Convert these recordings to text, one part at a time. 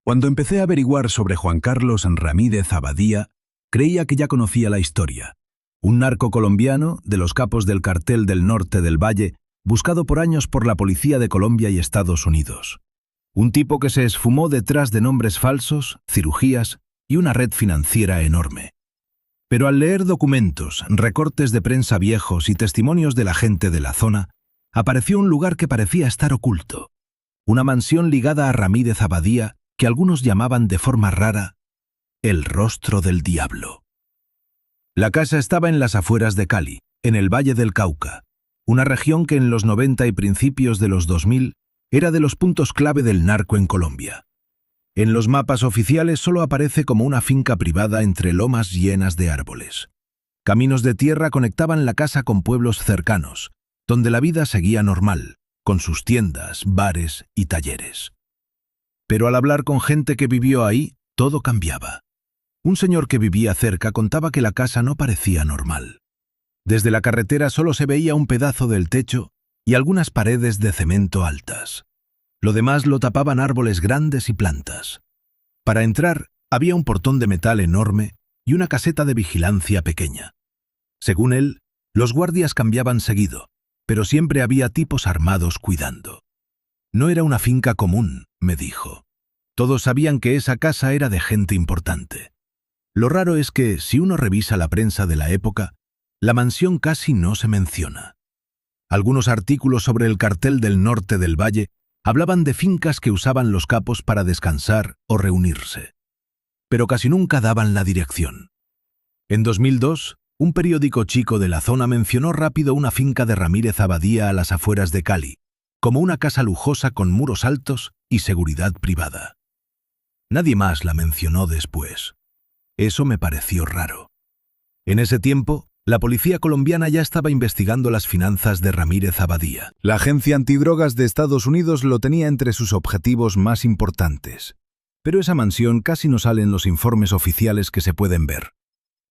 Cuando empecé a averiguar sobre Juan Carlos Ramírez Abadía, creía que ya conocía la historia. Un narco colombiano de los capos del Cartel del Norte del Valle, buscado por años por la policía de Colombia y Estados Unidos. Un tipo que se esfumó detrás de nombres falsos, cirugías y una red financiera enorme. Pero al leer documentos, recortes de prensa viejos y testimonios de la gente de la zona, apareció un lugar que parecía estar oculto. Una mansión ligada a Ramírez Abadía, que algunos llamaban de forma rara, el Rostro del Diablo. La casa estaba en las afueras de Cali, en el Valle del Cauca, una región que en los 90 y principios de los 2000 era de los puntos clave del narco en Colombia. En los mapas oficiales solo aparece como una finca privada entre lomas llenas de árboles. Caminos de tierra conectaban la casa con pueblos cercanos, donde la vida seguía normal, con sus tiendas, bares y talleres. Pero al hablar con gente que vivió ahí, todo cambiaba. Un señor que vivía cerca contaba que la casa no parecía normal. Desde la carretera solo se veía un pedazo del techo y algunas paredes de cemento altas. Lo demás lo tapaban árboles grandes y plantas. Para entrar, había un portón de metal enorme y una caseta de vigilancia pequeña. Según él, los guardias cambiaban seguido, pero siempre había tipos armados cuidando. No era una finca común, me dijo. Todos sabían que esa casa era de gente importante. Lo raro es que, si uno revisa la prensa de la época, la mansión casi no se menciona. Algunos artículos sobre el Cartel del Norte del Valle hablaban de fincas que usaban los capos para descansar o reunirse. Pero casi nunca daban la dirección. En 2002, un periódico chico de la zona mencionó rápido una finca de Ramírez Abadía a las afueras de Cali, como una casa lujosa con muros altos y seguridad privada. Nadie más la mencionó después. Eso me pareció raro. En ese tiempo, la policía colombiana ya estaba investigando las finanzas de Ramírez Abadía. La agencia antidrogas de Estados Unidos lo tenía entre sus objetivos más importantes. Pero esa mansión casi no sale en los informes oficiales que se pueden ver.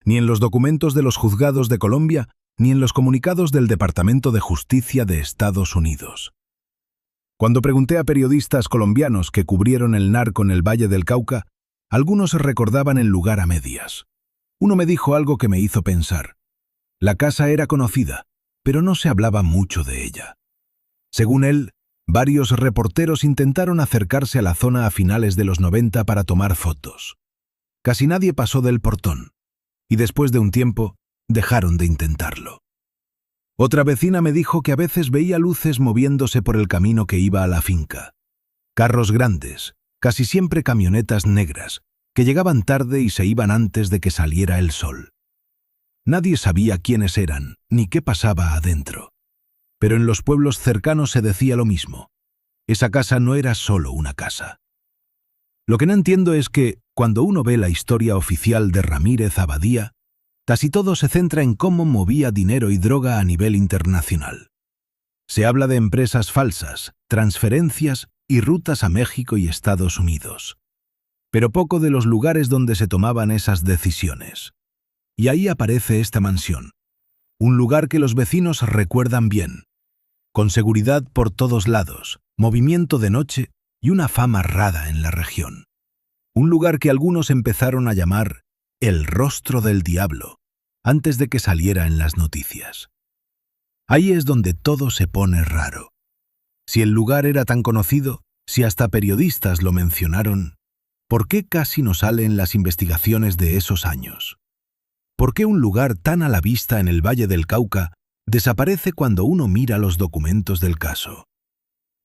Ni en los documentos de los juzgados de Colombia, ni en los comunicados del Departamento de Justicia de Estados Unidos. Cuando pregunté a periodistas colombianos que cubrieron el narco en el Valle del Cauca, algunos recordaban el lugar a medias. Uno me dijo algo que me hizo pensar. La casa era conocida, pero no se hablaba mucho de ella. Según él, varios reporteros intentaron acercarse a la zona a finales de los 90 para tomar fotos. Casi nadie pasó del portón, y después de un tiempo, dejaron de intentarlo. Otra vecina me dijo que a veces veía luces moviéndose por el camino que iba a la finca. Carros grandes, casi siempre camionetas negras, que llegaban tarde y se iban antes de que saliera el sol. Nadie sabía quiénes eran, ni qué pasaba adentro. Pero en los pueblos cercanos se decía lo mismo. Esa casa no era solo una casa. Lo que no entiendo es que, cuando uno ve la historia oficial de Ramírez Abadía, casi todo se centra en cómo movía dinero y droga a nivel internacional. Se habla de empresas falsas, transferencias y rutas a México y Estados Unidos. Pero poco de los lugares donde se tomaban esas decisiones. Y ahí aparece esta mansión. Un lugar que los vecinos recuerdan bien. Con seguridad por todos lados, movimiento de noche y una fama rara en la región. Un lugar que algunos empezaron a llamar el Rostro del Diablo, antes de que saliera en las noticias. Ahí es donde todo se pone raro. Si el lugar era tan conocido, si hasta periodistas lo mencionaron, ¿por qué casi no sale en las investigaciones de esos años? ¿Por qué un lugar tan a la vista en el Valle del Cauca desaparece cuando uno mira los documentos del caso?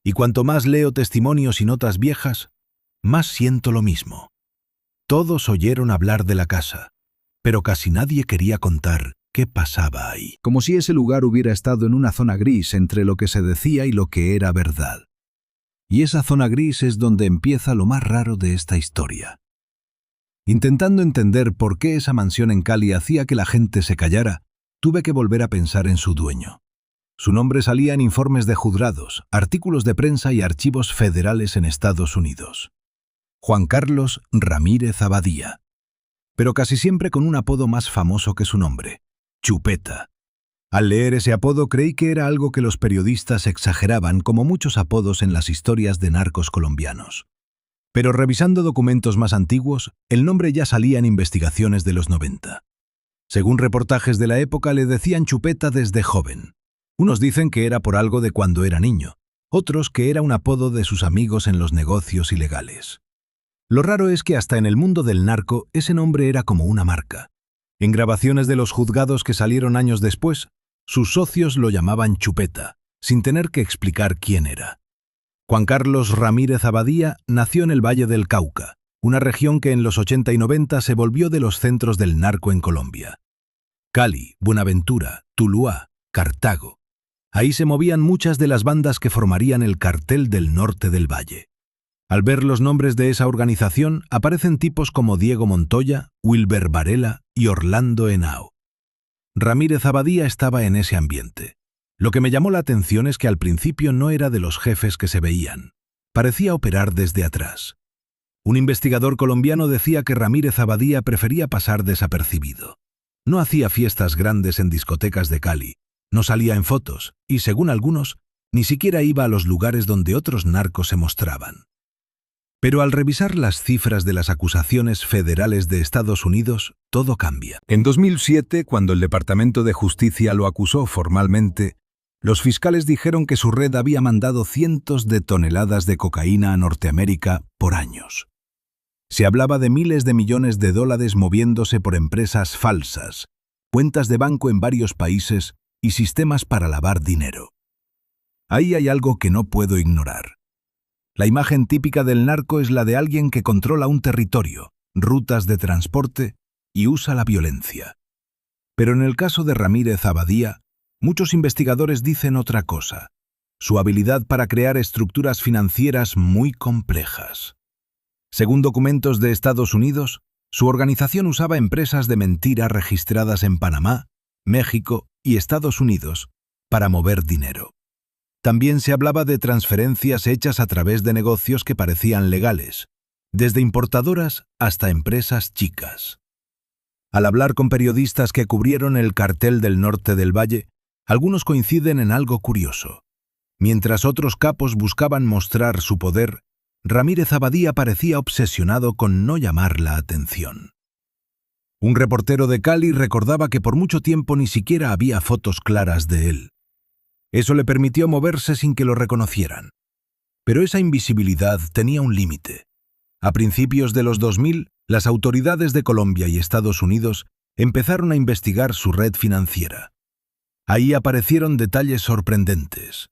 Y cuanto más leo testimonios y notas viejas, más siento lo mismo. Todos oyeron hablar de la casa, pero casi nadie quería contar qué pasaba ahí. Como si ese lugar hubiera estado en una zona gris entre lo que se decía y lo que era verdad. Y esa zona gris es donde empieza lo más raro de esta historia. Intentando entender por qué esa mansión en Cali hacía que la gente se callara, tuve que volver a pensar en su dueño. Su nombre salía en informes de juzgados, artículos de prensa y archivos federales en Estados Unidos. Juan Carlos Ramírez Abadía. Pero casi siempre con un apodo más famoso que su nombre, Chupeta. Al leer ese apodo creí que era algo que los periodistas exageraban, como muchos apodos en las historias de narcos colombianos. Pero revisando documentos más antiguos, el nombre ya salía en investigaciones de los 90. Según reportajes de la época, le decían Chupeta desde joven. Unos dicen que era por algo de cuando era niño, otros que era un apodo de sus amigos en los negocios ilegales. Lo raro es que hasta en el mundo del narco ese nombre era como una marca. En grabaciones de los juzgados que salieron años después, sus socios lo llamaban Chupeta, sin tener que explicar quién era. Juan Carlos Ramírez Abadía nació en el Valle del Cauca, una región que en los 80 y 90 se volvió de los centros del narco en Colombia. Cali, Buenaventura, Tuluá, Cartago. Ahí se movían muchas de las bandas que formarían el Cartel del Norte del Valle. Al ver los nombres de esa organización, aparecen tipos como Diego Montoya, Wilber Varela y Orlando Henao. Ramírez Abadía estaba en ese ambiente. Lo que me llamó la atención es que al principio no era de los jefes que se veían. Parecía operar desde atrás. Un investigador colombiano decía que Ramírez Abadía prefería pasar desapercibido. No hacía fiestas grandes en discotecas de Cali, no salía en fotos y, según algunos, ni siquiera iba a los lugares donde otros narcos se mostraban. Pero al revisar las cifras de las acusaciones federales de Estados Unidos, todo cambia. En 2007, cuando el Departamento de Justicia lo acusó formalmente, los fiscales dijeron que su red había mandado cientos de toneladas de cocaína a Norteamérica por años. Se hablaba de miles de millones de dólares moviéndose por empresas falsas, cuentas de banco en varios países y sistemas para lavar dinero. Ahí hay algo que no puedo ignorar. La imagen típica del narco es la de alguien que controla un territorio, rutas de transporte y usa la violencia. Pero en el caso de Ramírez Abadía, muchos investigadores dicen otra cosa: su habilidad para crear estructuras financieras muy complejas. Según documentos de Estados Unidos, su organización usaba empresas de mentira registradas en Panamá, México y Estados Unidos para mover dinero. También se hablaba de transferencias hechas a través de negocios que parecían legales, desde importadoras hasta empresas chicas. Al hablar con periodistas que cubrieron el Cartel del Norte del Valle, algunos coinciden en algo curioso. Mientras otros capos buscaban mostrar su poder, Ramírez Abadía parecía obsesionado con no llamar la atención. Un reportero de Cali recordaba que por mucho tiempo ni siquiera había fotos claras de él. Eso le permitió moverse sin que lo reconocieran. Pero esa invisibilidad tenía un límite. A principios de los 2000, las autoridades de Colombia y Estados Unidos empezaron a investigar su red financiera. Ahí aparecieron detalles sorprendentes.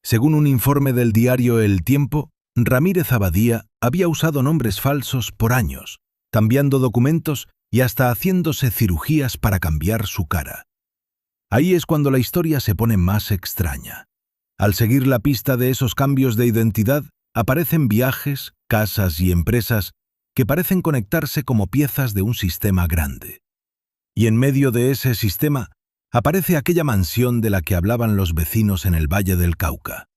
Según un informe del diario El Tiempo, Ramírez Abadía había usado nombres falsos por años, cambiando documentos y hasta haciéndose cirugías para cambiar su cara. Ahí es cuando la historia se pone más extraña. Al seguir la pista de esos cambios de identidad, aparecen viajes, casas y empresas que parecen conectarse como piezas de un sistema grande. Y en medio de ese sistema, aparece aquella mansión de la que hablaban los vecinos en el Valle del Cauca.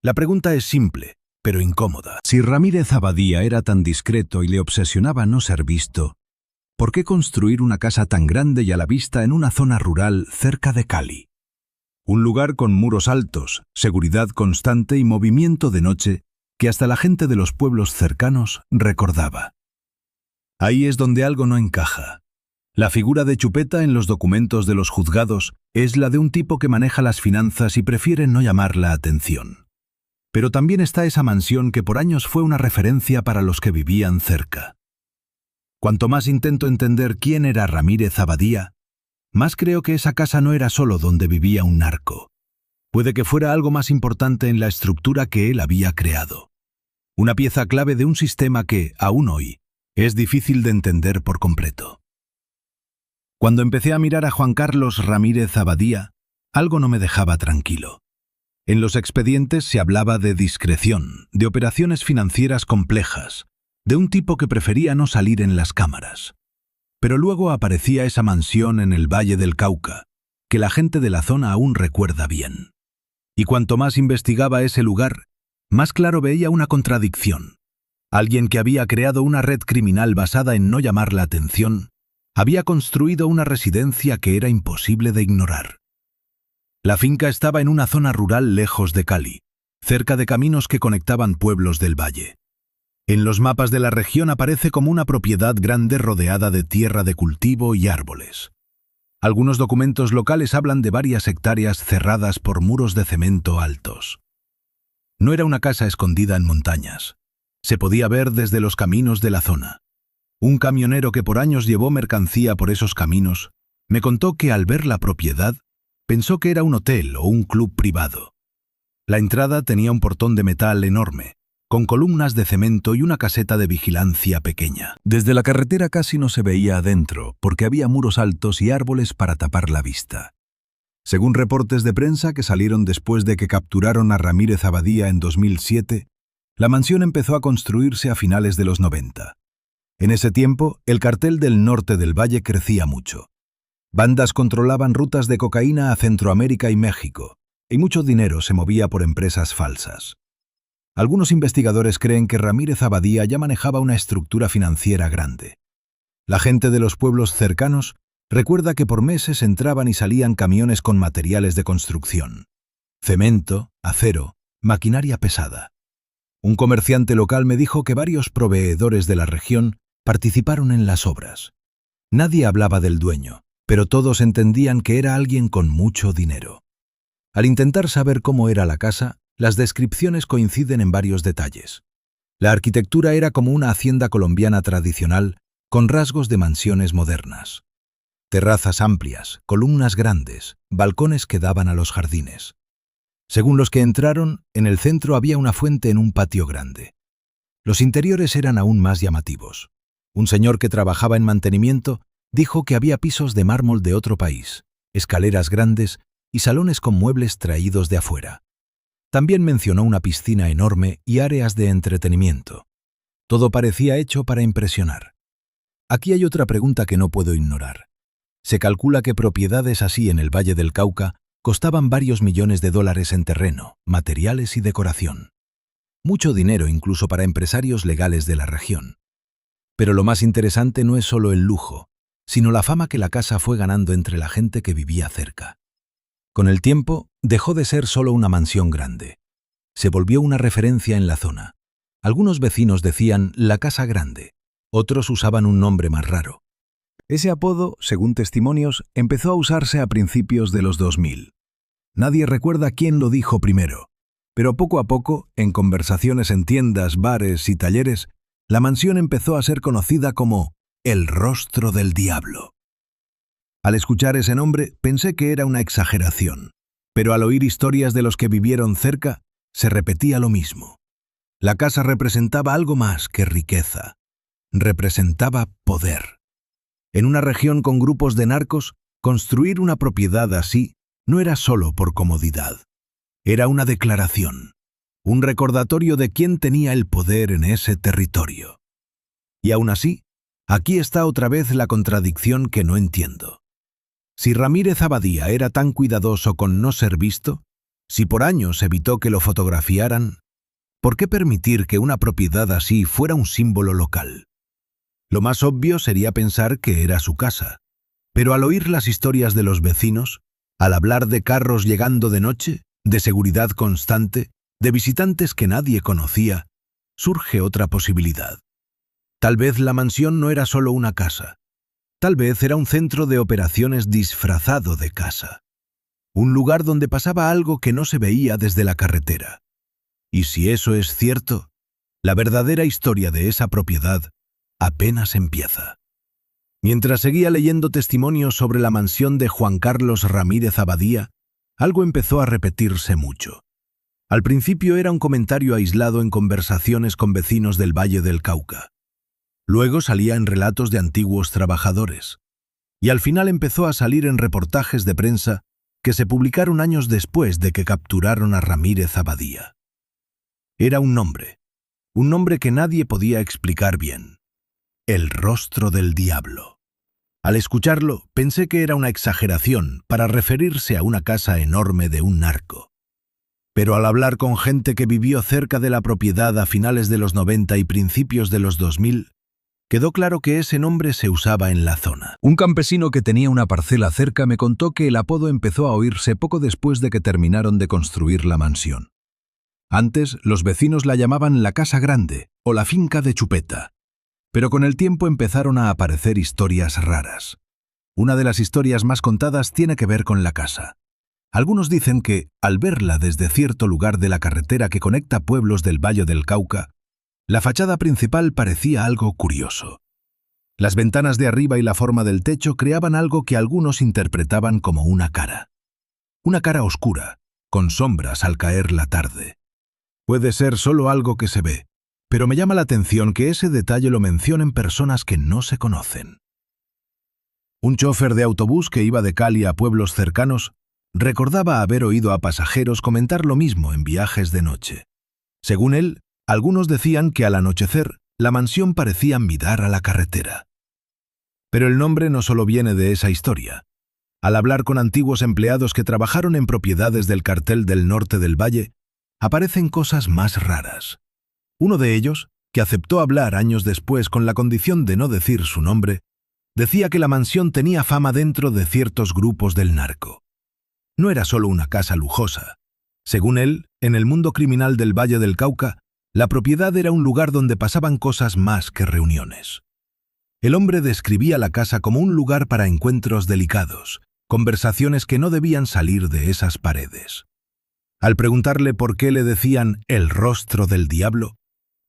La pregunta es simple, pero incómoda. Si Ramírez Abadía era tan discreto y le obsesionaba no ser visto, ¿por qué construir una casa tan grande y a la vista en una zona rural cerca de Cali? Un lugar con muros altos, seguridad constante y movimiento de noche que hasta la gente de los pueblos cercanos recordaba. Ahí es donde algo no encaja. La figura de Chupeta en los documentos de los juzgados es la de un tipo que maneja las finanzas y prefiere no llamar la atención. Pero también está esa mansión que por años fue una referencia para los que vivían cerca. Cuanto más intento entender quién era Ramírez Abadía, más creo que esa casa no era solo donde vivía un narco. Puede que fuera algo más importante en la estructura que él había creado. Una pieza clave de un sistema que, aún hoy, es difícil de entender por completo. Cuando empecé a mirar a Juan Carlos Ramírez Abadía, algo no me dejaba tranquilo. En los expedientes se hablaba de discreción, de operaciones financieras complejas, de un tipo que prefería no salir en las cámaras. Pero luego aparecía esa mansión en el Valle del Cauca, que la gente de la zona aún recuerda bien. Y cuanto más investigaba ese lugar, más claro veía una contradicción. Alguien que había creado una red criminal basada en no llamar la atención, había construido una residencia que era imposible de ignorar. La finca estaba en una zona rural lejos de Cali, cerca de caminos que conectaban pueblos del valle. En los mapas de la región aparece como una propiedad grande rodeada de tierra de cultivo y árboles. Algunos documentos locales hablan de varias hectáreas cerradas por muros de cemento altos. No era una casa escondida en montañas. Se podía ver desde los caminos de la zona. Un camionero que por años llevó mercancía por esos caminos me contó que al ver la propiedad pensó que era un hotel o un club privado. La entrada tenía un portón de metal enorme, con columnas de cemento y una caseta de vigilancia pequeña. Desde la carretera casi no se veía adentro, porque había muros altos y árboles para tapar la vista. Según reportes de prensa que salieron después de que capturaron a Ramírez Abadía en 2007, la mansión empezó a construirse a finales de los 90. En ese tiempo, el cartel del norte del Valle crecía mucho. Bandas controlaban rutas de cocaína a Centroamérica y México, y mucho dinero se movía por empresas falsas. Algunos investigadores creen que Ramírez Abadía ya manejaba una estructura financiera grande. La gente de los pueblos cercanos recuerda que por meses entraban y salían camiones con materiales de construcción: cemento, acero, maquinaria pesada. Un comerciante local me dijo que varios proveedores de la región participaron en las obras. Nadie hablaba del dueño, pero todos entendían que era alguien con mucho dinero. Al intentar saber cómo era la casa, las descripciones coinciden en varios detalles. La arquitectura era como una hacienda colombiana tradicional, con rasgos de mansiones modernas. Terrazas amplias, columnas grandes, balcones que daban a los jardines. Según los que entraron, en el centro había una fuente en un patio grande. Los interiores eran aún más llamativos. Un señor que trabajaba en mantenimiento dijo que había pisos de mármol de otro país, escaleras grandes y salones con muebles traídos de afuera. También mencionó una piscina enorme y áreas de entretenimiento. Todo parecía hecho para impresionar. Aquí hay otra pregunta que no puedo ignorar. Se calcula que propiedades así en el Valle del Cauca costaban varios millones de dólares en terreno, materiales y decoración. Mucho dinero incluso para empresarios legales de la región. Pero lo más interesante no es solo el lujo, sino la fama que la casa fue ganando entre la gente que vivía cerca. Con el tiempo, dejó de ser solo una mansión grande. Se volvió una referencia en la zona. Algunos vecinos decían «la casa grande», otros usaban un nombre más raro. Ese apodo, según testimonios, empezó a usarse a principios de los 2000. Nadie recuerda quién lo dijo primero, pero poco a poco, en conversaciones en tiendas, bares y talleres, la mansión empezó a ser conocida como «el rostro del diablo». Al escuchar ese nombre, pensé que era una exageración, pero al oír historias de los que vivieron cerca, se repetía lo mismo. La casa representaba algo más que riqueza. Representaba poder. En una región con grupos de narcos, construir una propiedad así no era solo por comodidad. Era una declaración, un recordatorio de quién tenía el poder en ese territorio. Y aún así, aquí está otra vez la contradicción que no entiendo. Si Ramírez Abadía era tan cuidadoso con no ser visto, si por años evitó que lo fotografiaran, ¿por qué permitir que una propiedad así fuera un símbolo local? Lo más obvio sería pensar que era su casa, pero al oír las historias de los vecinos, al hablar de carros llegando de noche, de seguridad constante, de visitantes que nadie conocía, surge otra posibilidad. Tal vez la mansión no era solo una casa. Tal vez era un centro de operaciones disfrazado de casa. Un lugar donde pasaba algo que no se veía desde la carretera. Y si eso es cierto, la verdadera historia de esa propiedad apenas empieza. Mientras seguía leyendo testimonios sobre la mansión de Juan Carlos Ramírez Abadía, algo empezó a repetirse mucho. Al principio era un comentario aislado en conversaciones con vecinos del Valle del Cauca. Luego salía en relatos de antiguos trabajadores. Y al final empezó a salir en reportajes de prensa que se publicaron años después de que capturaron a Ramírez Abadía. Era un nombre que nadie podía explicar bien. El rostro del diablo. Al escucharlo, pensé que era una exageración para referirse a una casa enorme de un narco. Pero al hablar con gente que vivió cerca de la propiedad a finales de los 90 y principios de los 2000, quedó claro que ese nombre se usaba en la zona. Un campesino que tenía una parcela cerca me contó que el apodo empezó a oírse poco después de que terminaron de construir la mansión. Antes, los vecinos la llamaban la Casa Grande o la Finca de Chupeta. Pero con el tiempo empezaron a aparecer historias raras. Una de las historias más contadas tiene que ver con la casa. Algunos dicen que, al verla desde cierto lugar de la carretera que conecta pueblos del Valle del Cauca, la fachada principal parecía algo curioso. Las ventanas de arriba y la forma del techo creaban algo que algunos interpretaban como una cara. Una cara oscura, con sombras al caer la tarde. Puede ser solo algo que se ve, pero me llama la atención que ese detalle lo mencionen personas que no se conocen. Un chofer de autobús que iba de Cali a pueblos cercanos recordaba haber oído a pasajeros comentar lo mismo en viajes de noche. Según él, algunos decían que al anochecer la mansión parecía mirar a la carretera. Pero el nombre no solo viene de esa historia. Al hablar con antiguos empleados que trabajaron en propiedades del cartel del norte del Valle, aparecen cosas más raras. Uno de ellos, que aceptó hablar años después con la condición de no decir su nombre, decía que la mansión tenía fama dentro de ciertos grupos del narco. No era solo una casa lujosa. Según él, en el mundo criminal del Valle del Cauca, la propiedad era un lugar donde pasaban cosas más que reuniones. El hombre describía la casa como un lugar para encuentros delicados, conversaciones que no debían salir de esas paredes. Al preguntarle por qué le decían el rostro del diablo,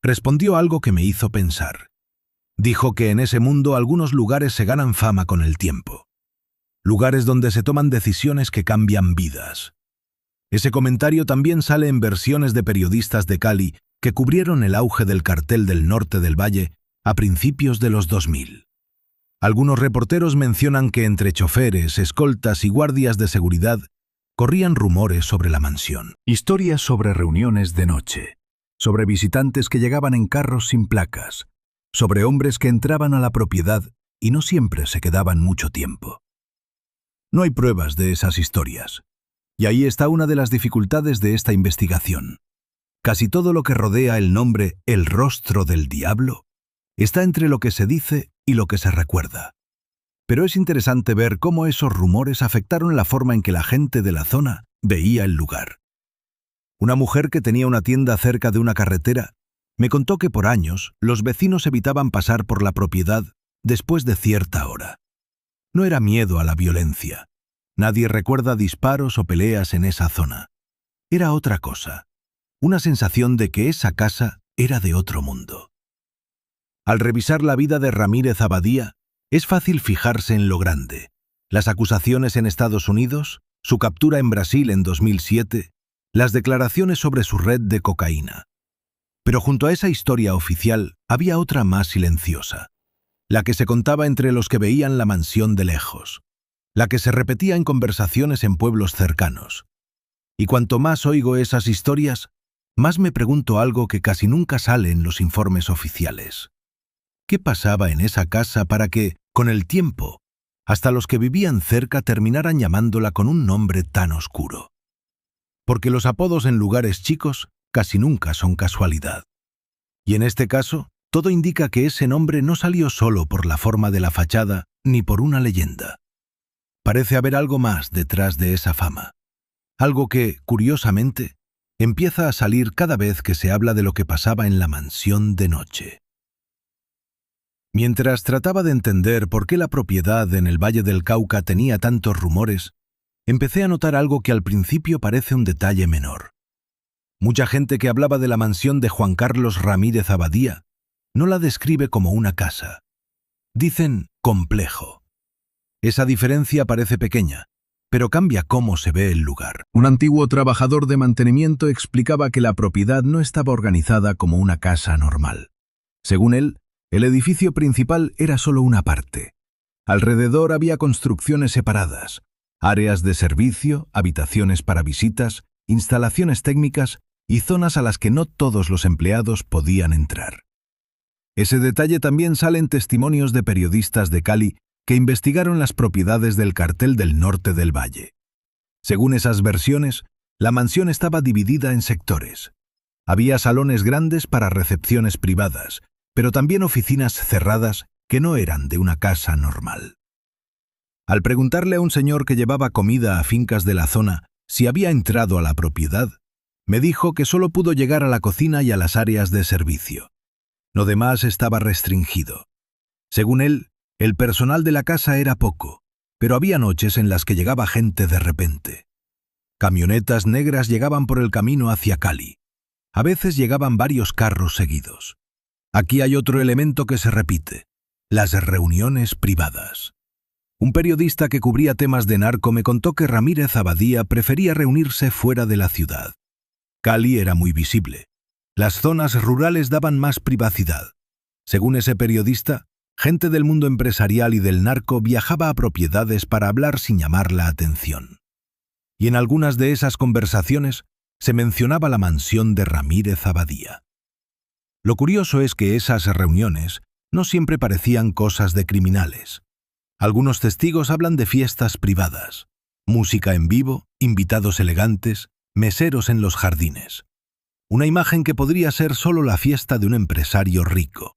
respondió algo que me hizo pensar. Dijo que en ese mundo algunos lugares se ganan fama con el tiempo. Lugares donde se toman decisiones que cambian vidas. Ese comentario también sale en versiones de periodistas de Cali que cubrieron el auge del cartel del norte del Valle a principios de los 2000. Algunos reporteros mencionan que entre choferes, escoltas y guardias de seguridad corrían rumores sobre la mansión. Historias sobre reuniones de noche, sobre visitantes que llegaban en carros sin placas, sobre hombres que entraban a la propiedad y no siempre se quedaban mucho tiempo. No hay pruebas de esas historias. Y ahí está una de las dificultades de esta investigación. Casi todo lo que rodea el nombre El rostro del diablo está entre lo que se dice y lo que se recuerda. Pero es interesante ver cómo esos rumores afectaron la forma en que la gente de la zona veía el lugar. Una mujer que tenía una tienda cerca de una carretera me contó que por años los vecinos evitaban pasar por la propiedad después de cierta hora. No era miedo a la violencia. Nadie recuerda disparos o peleas en esa zona. Era otra cosa. Una sensación de que esa casa era de otro mundo. Al revisar la vida de Ramírez Abadía, es fácil fijarse en lo grande. Las acusaciones en Estados Unidos, su captura en Brasil en 2007, las declaraciones sobre su red de cocaína. Pero junto a esa historia oficial había otra más silenciosa. La que se contaba entre los que veían la mansión de lejos, la que se repetía en conversaciones en pueblos cercanos. Y cuanto más oigo esas historias, más me pregunto algo que casi nunca sale en los informes oficiales. ¿Qué pasaba en esa casa para que, con el tiempo, hasta los que vivían cerca terminaran llamándola con un nombre tan oscuro? Porque los apodos en lugares chicos casi nunca son casualidad. Y en este caso, todo indica que ese nombre no salió solo por la forma de la fachada ni por una leyenda. Parece haber algo más detrás de esa fama. Algo que, curiosamente, empieza a salir cada vez que se habla de lo que pasaba en la mansión de noche. Mientras trataba de entender por qué la propiedad en el Valle del Cauca tenía tantos rumores, empecé a notar algo que al principio parece un detalle menor. Mucha gente que hablaba de la mansión de Juan Carlos Ramírez Abadía no la describe como una casa. Dicen complejo. Esa diferencia parece pequeña, pero cambia cómo se ve el lugar. Un antiguo trabajador de mantenimiento explicaba que la propiedad no estaba organizada como una casa normal. Según él, el edificio principal era solo una parte. Alrededor había construcciones separadas, áreas de servicio, habitaciones para visitas, instalaciones técnicas y zonas a las que no todos los empleados podían entrar. Ese detalle también sale en testimonios de periodistas de Cali que investigaron las propiedades del cartel del norte del Valle. Según esas versiones, la mansión estaba dividida en sectores. Había salones grandes para recepciones privadas, pero también oficinas cerradas que no eran de una casa normal. Al preguntarle a un señor que llevaba comida a fincas de la zona si había entrado a la propiedad, Me dijo que solo pudo llegar a la cocina y a las áreas de servicio. Lo demás estaba restringido. Según él, el personal de la casa era poco, pero había noches en las que llegaba gente de repente. Camionetas negras llegaban por el camino hacia Cali. A veces llegaban varios carros seguidos. Aquí hay otro elemento que se repite: las reuniones privadas. Un periodista que cubría temas de narco me contó que Ramírez Abadía prefería reunirse fuera de la ciudad. Cali era muy visible. Las zonas rurales daban más privacidad. Según ese periodista, gente del mundo empresarial y del narco viajaba a propiedades para hablar sin llamar la atención. Y en algunas de esas conversaciones se mencionaba la mansión de Ramírez Abadía. Lo curioso es que esas reuniones no siempre parecían cosas de criminales. Algunos testigos hablan de fiestas privadas, música en vivo, invitados elegantes, meseros en los jardines. Una imagen que podría ser solo la fiesta de un empresario rico.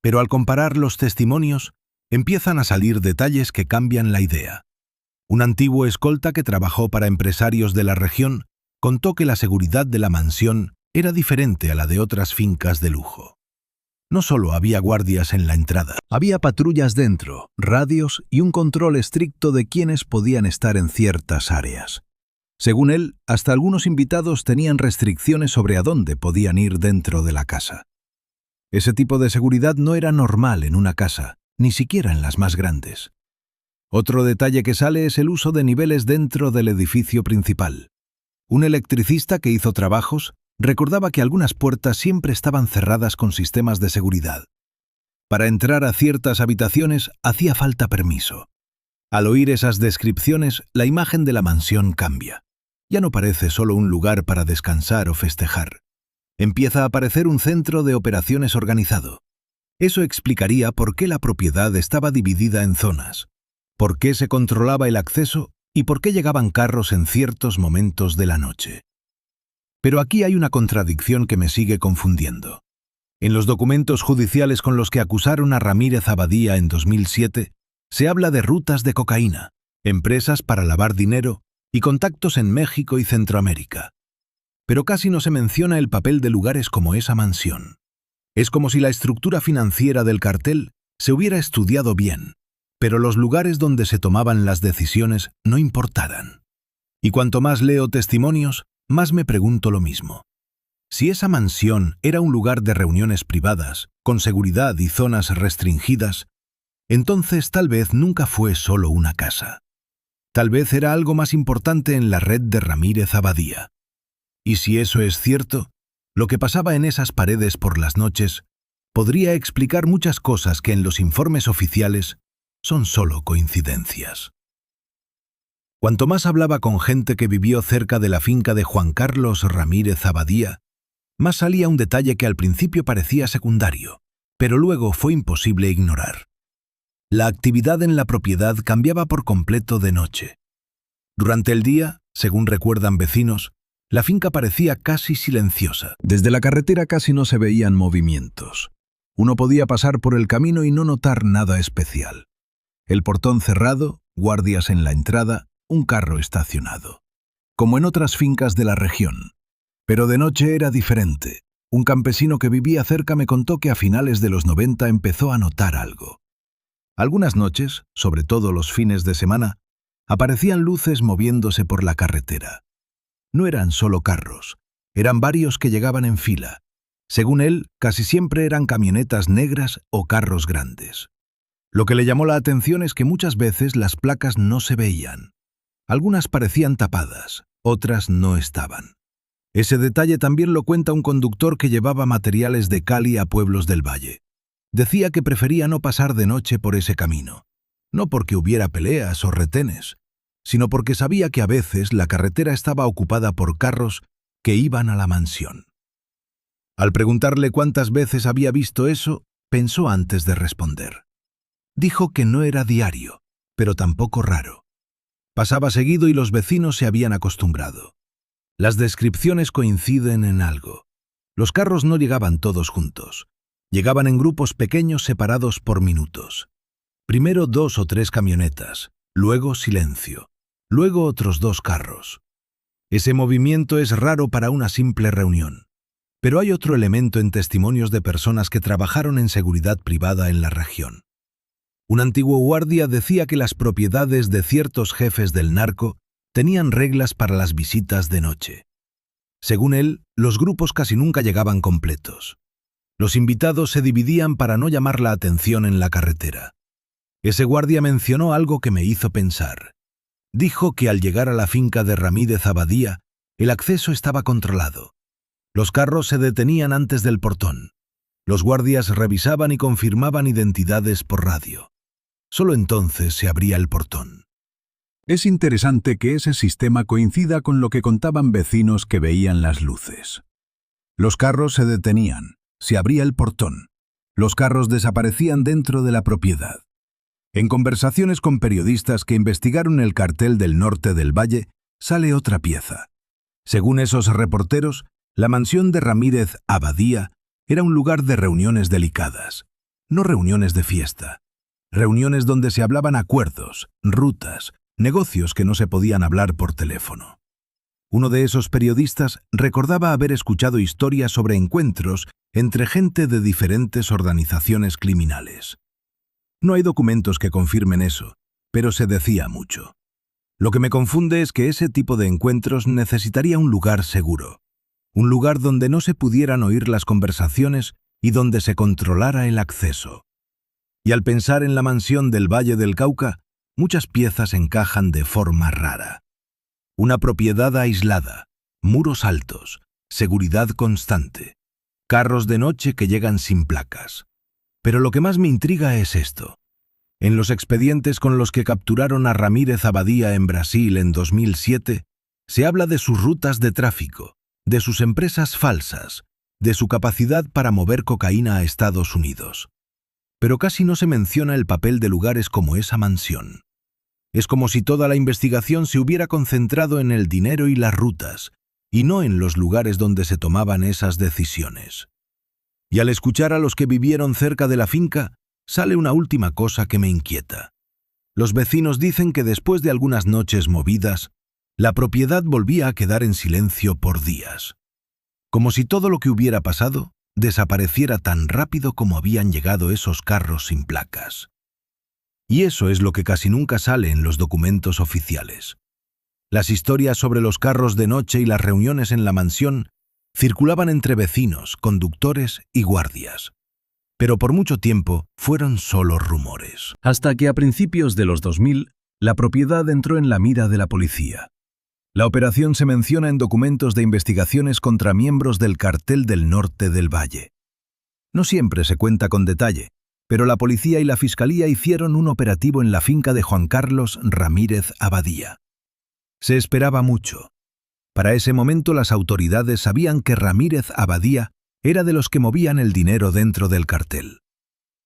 Pero al comparar los testimonios, empiezan a salir detalles que cambian la idea. Un antiguo escolta que trabajó para empresarios de la región contó que la seguridad de la mansión era diferente a la de otras fincas de lujo. No solo había guardias en la entrada, había patrullas dentro, radios y un control estricto de quiénes podían estar en ciertas áreas. Según él, hasta algunos invitados tenían restricciones sobre a dónde podían ir dentro de la casa. Ese tipo de seguridad no era normal en una casa, ni siquiera en las más grandes. Otro detalle que sale es el uso de niveles dentro del edificio principal. Un electricista que hizo trabajos recordaba que algunas puertas siempre estaban cerradas con sistemas de seguridad. Para entrar a ciertas habitaciones hacía falta permiso. Al oír esas descripciones, la imagen de la mansión cambia. Ya no parece solo un lugar para descansar o festejar. Empieza a parecer un centro de operaciones organizado. Eso explicaría por qué la propiedad estaba dividida en zonas, por qué se controlaba el acceso y por qué llegaban carros en ciertos momentos de la noche. Pero aquí hay una contradicción que me sigue confundiendo. En los documentos judiciales con los que acusaron a Ramírez Abadía en 2007, se habla de rutas de cocaína, empresas para lavar dinero y contactos en México y Centroamérica. Pero casi no se menciona el papel de lugares como esa mansión. Es como si la estructura financiera del cartel se hubiera estudiado bien, pero los lugares donde se tomaban las decisiones no importaran. Y cuanto más leo testimonios, más me pregunto lo mismo. Si esa mansión era un lugar de reuniones privadas, con seguridad y zonas restringidas, entonces tal vez nunca fue solo una casa. Tal vez era algo más importante en la red de Ramírez Abadía. Y si eso es cierto, lo que pasaba en esas paredes por las noches podría explicar muchas cosas que en los informes oficiales son solo coincidencias. Cuanto más hablaba con gente que vivió cerca de la finca de Juan Carlos Ramírez Abadía, más salía un detalle que al principio parecía secundario, pero luego fue imposible ignorar. La actividad en la propiedad cambiaba por completo de noche. Durante el día, según recuerdan vecinos, la finca parecía casi silenciosa. Desde la carretera casi no se veían movimientos. Uno podía pasar por el camino y no notar nada especial. El portón cerrado, guardias en la entrada, un carro estacionado. Como en otras fincas de la región. Pero de noche era diferente. Un campesino que vivía cerca me contó que a finales de los 90 empezó a notar algo. Algunas noches, sobre todo los fines de semana, aparecían luces moviéndose por la carretera. No eran solo carros, eran varios que llegaban en fila. Según él, casi siempre eran camionetas negras o carros grandes. Lo que le llamó la atención es que muchas veces las placas no se veían. Algunas parecían tapadas, otras no estaban. Ese detalle también lo cuenta un conductor que llevaba materiales de Cali a pueblos del valle. Decía que prefería no pasar de noche por ese camino, no porque hubiera peleas o retenes, sino porque sabía que a veces la carretera estaba ocupada por carros que iban a la mansión. Al preguntarle cuántas veces había visto eso, pensó antes de responder. Dijo que no era diario, pero tampoco raro. Pasaba seguido y los vecinos se habían acostumbrado. Las descripciones coinciden en algo. Los carros no llegaban todos juntos. Llegaban en grupos pequeños separados por minutos. Primero 2 o 3 camionetas, luego silencio, luego otros 2 carros. Ese movimiento es raro para una simple reunión. Pero hay otro elemento en testimonios de personas que trabajaron en seguridad privada en la región. Un antiguo guardia decía que las propiedades de ciertos jefes del narco tenían reglas para las visitas de noche. Según él, los grupos casi nunca llegaban completos. Los invitados se dividían para no llamar la atención en la carretera. Ese guardia mencionó algo que me hizo pensar. Dijo que al llegar a la finca de Ramírez Abadía, el acceso estaba controlado. Los carros se detenían antes del portón. Los guardias revisaban y confirmaban identidades por radio. Solo entonces se abría el portón. Es interesante que ese sistema coincida con lo que contaban vecinos que veían las luces. Los carros se detenían, se abría el portón. Los carros desaparecían dentro de la propiedad. En conversaciones con periodistas que investigaron el cartel del norte del valle, sale otra pieza. Según esos reporteros, la mansión de Ramírez Abadía era un lugar de reuniones delicadas, no reuniones de fiesta. Reuniones donde se hablaban acuerdos, rutas, negocios que no se podían hablar por teléfono. Uno de esos periodistas recordaba haber escuchado historias sobre encuentros entre gente de diferentes organizaciones criminales. No hay documentos que confirmen eso, pero se decía mucho. Lo que me confunde es que ese tipo de encuentros necesitaría un lugar seguro, un lugar donde no se pudieran oír las conversaciones y donde se controlara el acceso. Y al pensar en la mansión del Valle del Cauca, muchas piezas encajan de forma rara. Una propiedad aislada, muros altos, seguridad constante, carros de noche que llegan sin placas. Pero lo que más me intriga es esto. En los expedientes con los que capturaron a Ramírez Abadía en Brasil en 2007, se habla de sus rutas de tráfico, de sus empresas falsas, de su capacidad para mover cocaína a Estados Unidos. Pero casi no se menciona el papel de lugares como esa mansión. Es como si toda la investigación se hubiera concentrado en el dinero y las rutas, y no en los lugares donde se tomaban esas decisiones. Y al escuchar a los que vivieron cerca de la finca, sale una última cosa que me inquieta. Los vecinos dicen que después de algunas noches movidas, la propiedad volvía a quedar en silencio por días. Como si todo lo que hubiera pasado desapareciera tan rápido como habían llegado esos carros sin placas. Y eso es lo que casi nunca sale en los documentos oficiales. Las historias sobre los carros de noche y las reuniones en la mansión circulaban entre vecinos, conductores y guardias. Pero por mucho tiempo fueron solo rumores. Hasta que a principios de los 2000, la propiedad entró en la mira de la policía. La operación se menciona en documentos de investigaciones contra miembros del cartel del norte del valle. No siempre se cuenta con detalle, pero la policía y la fiscalía hicieron un operativo en la finca de Juan Carlos Ramírez Abadía. Se esperaba mucho. Para ese momento las autoridades sabían que Ramírez Abadía era de los que movían el dinero dentro del cartel.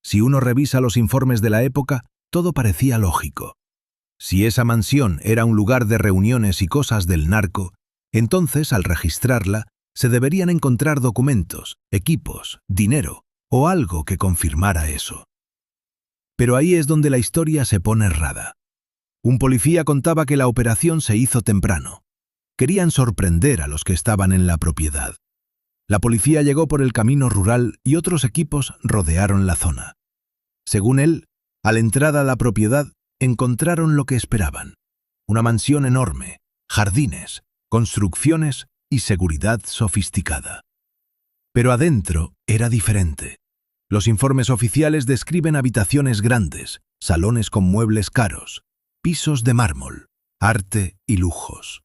Si uno revisa los informes de la época, todo parecía lógico. Si esa mansión era un lugar de reuniones y cosas del narco, entonces, al registrarla, se deberían encontrar documentos, equipos, dinero o algo que confirmara eso. Pero ahí es donde la historia se pone errada. Un policía contaba que la operación se hizo temprano. Querían sorprender a los que estaban en la propiedad. La policía llegó por el camino rural y otros equipos rodearon la zona. Según él, a la entrada a la propiedad encontraron lo que esperaban: una mansión enorme, jardines, construcciones y seguridad sofisticada. Pero adentro era diferente. Los informes oficiales describen habitaciones grandes, salones con muebles caros, pisos de mármol, arte y lujos.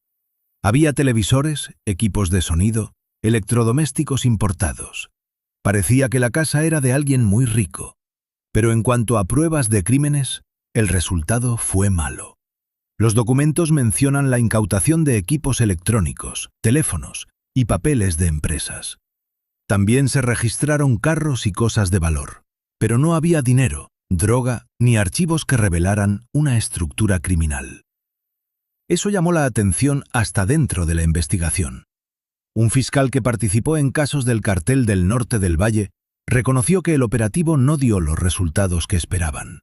Había televisores, equipos de sonido, electrodomésticos importados. Parecía que la casa era de alguien muy rico. Pero en cuanto a pruebas de crímenes, el resultado fue malo. Los documentos mencionan la incautación de equipos electrónicos, teléfonos y papeles de empresas. También se registraron carros y cosas de valor, pero no había dinero, droga ni archivos que revelaran una estructura criminal. Eso llamó la atención hasta dentro de la investigación. Un fiscal que participó en casos del cartel del norte del valle reconoció que el operativo no dio los resultados que esperaban.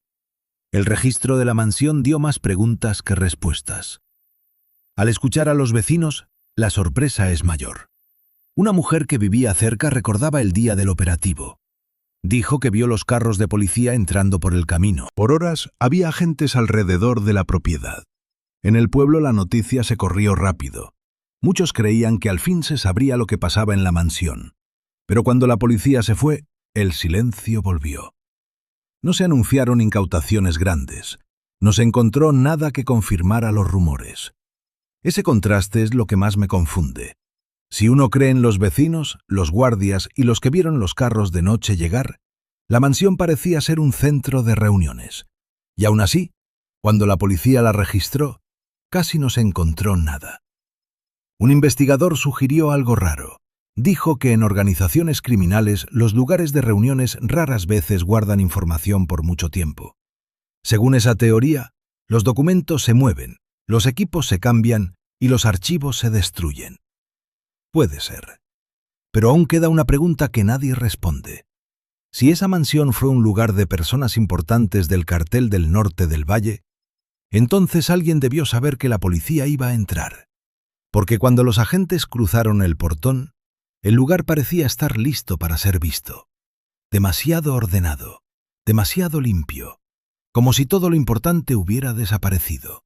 El registro de la mansión dio más preguntas que respuestas. Al escuchar a los vecinos, la sorpresa es mayor. Una mujer que vivía cerca recordaba el día del operativo. Dijo que vio los carros de policía entrando por el camino. Por horas había agentes alrededor de la propiedad. En el pueblo la noticia se corrió rápido. Muchos creían que al fin se sabría lo que pasaba en la mansión. Pero cuando la policía se fue, el silencio volvió. No se anunciaron incautaciones grandes. No se encontró nada que confirmara los rumores. Ese contraste es lo que más me confunde. Si uno cree en los vecinos, los guardias y los que vieron los carros de noche llegar, la mansión parecía ser un centro de reuniones. Y aún así, cuando la policía la registró, casi no se encontró nada. Un investigador sugirió algo raro. Dijo que en organizaciones criminales los lugares de reuniones raras veces guardan información por mucho tiempo. Según esa teoría, los documentos se mueven, los equipos se cambian y los archivos se destruyen. Puede ser. Pero aún queda una pregunta que nadie responde. Si esa mansión fue un lugar de personas importantes del cartel del norte del valle, entonces alguien debió saber que la policía iba a entrar. Porque cuando los agentes cruzaron el portón, el lugar parecía estar listo para ser visto. Demasiado ordenado, demasiado limpio, como si todo lo importante hubiera desaparecido.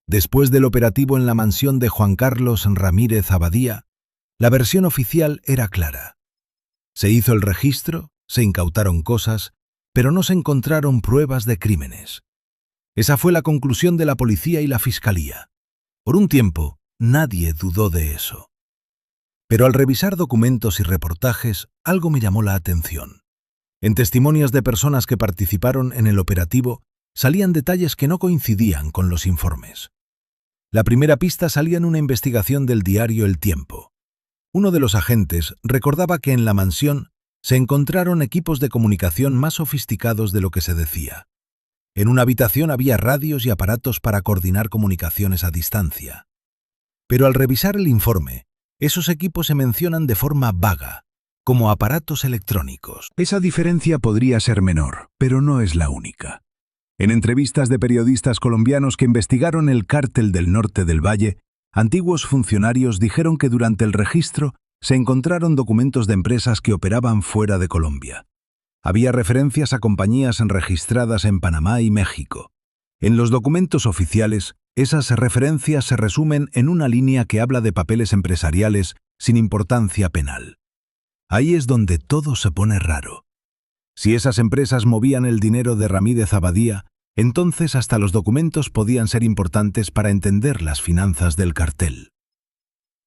Después del operativo en la mansión de Juan Carlos Ramírez Abadía, la versión oficial era clara. Se hizo el registro, se incautaron cosas, pero no se encontraron pruebas de crímenes. Esa fue la conclusión de la policía y la fiscalía. Por un tiempo, nadie dudó de eso. Pero al revisar documentos y reportajes, algo me llamó la atención. En testimonios de personas que participaron en el operativo, salían detalles que no coincidían con los informes. La primera pista salía en una investigación del diario El Tiempo. Uno de los agentes recordaba que en la mansión se encontraron equipos de comunicación más sofisticados de lo que se decía. En una habitación había radios y aparatos para coordinar comunicaciones a distancia. Pero al revisar el informe, esos equipos se mencionan de forma vaga, como aparatos electrónicos. Esa diferencia podría ser menor, pero no es la única. En entrevistas de periodistas colombianos que investigaron el cártel del norte del valle, antiguos funcionarios dijeron que durante el registro se encontraron documentos de empresas que operaban fuera de Colombia. Había referencias a compañías registradas en Panamá y México. En los documentos oficiales, esas referencias se resumen en una línea que habla de papeles empresariales sin importancia penal. Ahí es donde todo se pone raro. Si esas empresas movían el dinero de Ramírez Abadía, entonces hasta los documentos podían ser importantes para entender las finanzas del cartel.